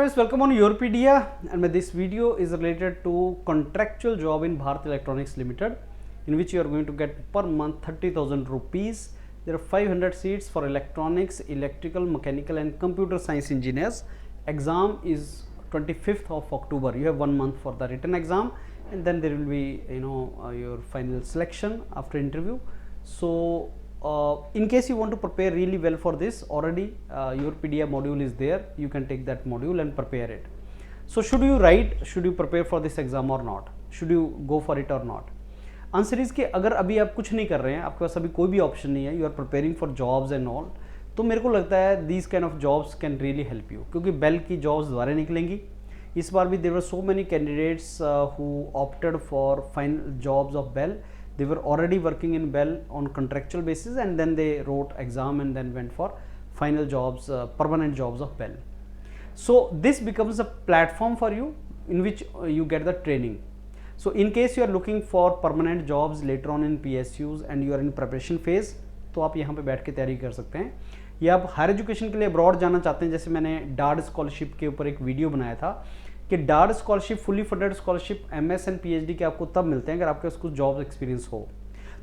friends, welcome on Europedia, and this video is related to contractual job in Bharat Electronics Limited, in which you are going to get per month 30,000 rupees. There are 500 seats for electronics, electrical, mechanical and computer science engineers. Exam is 25th of October. You have 1 month for the written exam, and then there will be your final selection after interview. So in case you want to prepare really well for this, already your PDF module is there. You can take that module and prepare it. So should you write, should you prepare for this exam or not, should you go for it or not? Answer is कि अगर अभी आप कुछ नहीं कर रहे हैं, आपके पास अभी कोई भी ऑप्शन नहीं है, you are preparing for jobs and all, तो मेरे को लगता है these kind of jobs can really help you, क्योंकि बेल की जॉब्स दोबारा निकलेंगी. इस बार भी there were so many candidates who opted for final jobs of BEL. They were already working in Bell on contractual basis, and then they wrote exam and then went for final jobs, permanent jobs of Bell. So this becomes a platform for you in which you get the training. So in case you are looking for permanent jobs later on in PSUs and you are in preparation phase, तो आप यहाँ पे बैठ के तैयारी कर सकते हैं. या आप हायर एजुकेशन के लिए अब्रॉड जाना चाहते हैं, जैसे मैंने डार्ड स्कॉलरशिप के ऊपर एक वीडियो बनाया था कि डार्ड scholarship, fully funded scholarship MS and PhD के आपको तब मिलते हैं अगर आपके पास कुछ जॉब एक्सपीरियंस हो.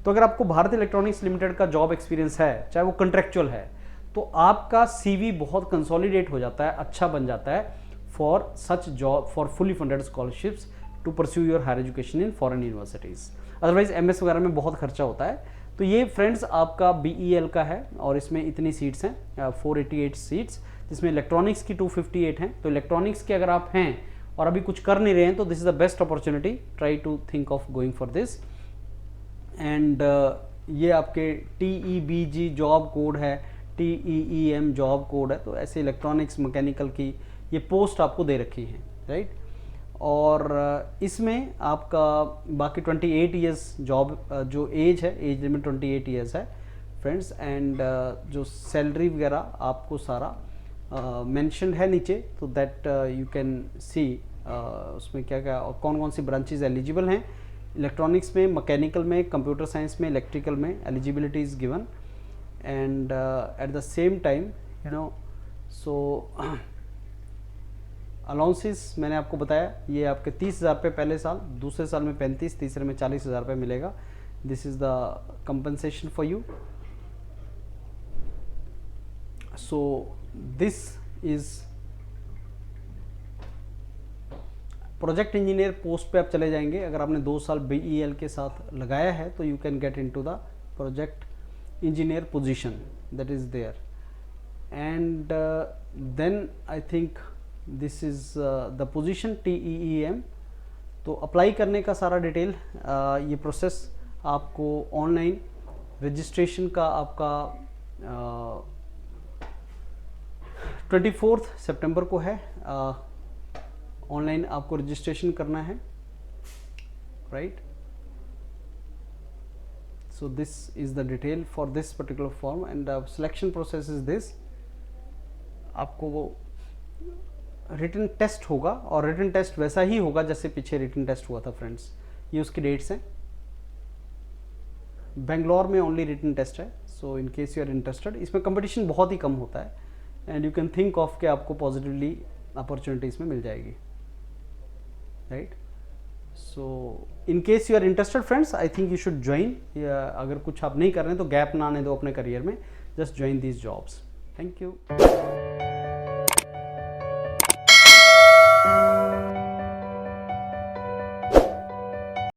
तो अगर आपको भारत इलेक्ट्रॉनिक्स लिमिटेड का जॉब एक्सपीरियंस है, चाहे वो कंट्रेक्चुअल है, तो आपका CV बहुत कंसोलिडेट हो जाता है, अच्छा बन जाता है for such job, for fully funded scholarships to pursue your higher education in foreign universities. Otherwise MS वगैरह में बहुत खर्चा होता है. तो ये फ्रेंड्स आपका BEL का है और इसमें इतनी सीट्स हैं, 488 सीट्स, जिसमें इलेक्ट्रॉनिक्स की 258 हैं. तो इलेक्ट्रॉनिक्स के अगर आप हैं और अभी कुछ कर नहीं रहे हैं तो this is the best opportunity. Try to think of going for this. And ये आपके TEBG जॉब कोड है, TEEM जॉब कोड है. तो ऐसे इलेक्ट्रॉनिक्स मैकेनिकल की ये पोस्ट आपको दे रखी है, राइट. और इसमें आपका बाकी 28 ईयर्स जॉब जो एज है, एज लिमिट 28 ईयर्स है फ्रेंड्स. एंड जो सैलरी वगैरह आपको सारा मेंशन है नीचे, तो दैट यू कैन सी उसमें क्या क्या और कौन कौन सी ब्रांचेज एलिजिबल हैं. इलेक्ट्रॉनिक्स में, मैकेनिकल में, कंप्यूटर साइंस में, इलेक्ट्रिकल में eligibility is given. And at the same time so allowances मैंने आपको बताया, ये आपके 30,000 रुपये पहले साल, दूसरे साल में 35, तीसरे में 40,000 रुपये मिलेगा. This is the compensation for you. So this is project engineer post पे आप चले जाएंगे. अगर आपने 2 साल BEL के साथ लगाया है तो you can get into the project engineer position that is there. And then I think this is the position TEEM. तो अप्लाई करने का सारा डिटेल, ये प्रोसेस आपको ऑनलाइन रजिस्ट्रेशन का आपका 24 सितंबर को है. ऑनलाइन आपको रजिस्ट्रेशन करना है, right. So this is the detail for this particular form. And selection process is this. आपको वो रिटन टेस्ट होगा और रिटन टेस्ट वैसा ही होगा जैसे पीछे रिटन टेस्ट हुआ था फ्रेंड्स. ये उसकी डेट्स हैं. बेंगलोर में ओनली रिटन टेस्ट है. So in case you are interested, इसमें कंपटीशन बहुत ही कम होता है. And you can think of के आपको पॉजिटिवली अपॉर्चुनिटी इसमें मिल जाएगी, right. So in case you are interested friends, I think you should join. अगर कुछ आप नहीं कर रहे हैं तो गैप ना आने दो अपने करियर में. Just join these jobs. Thank you.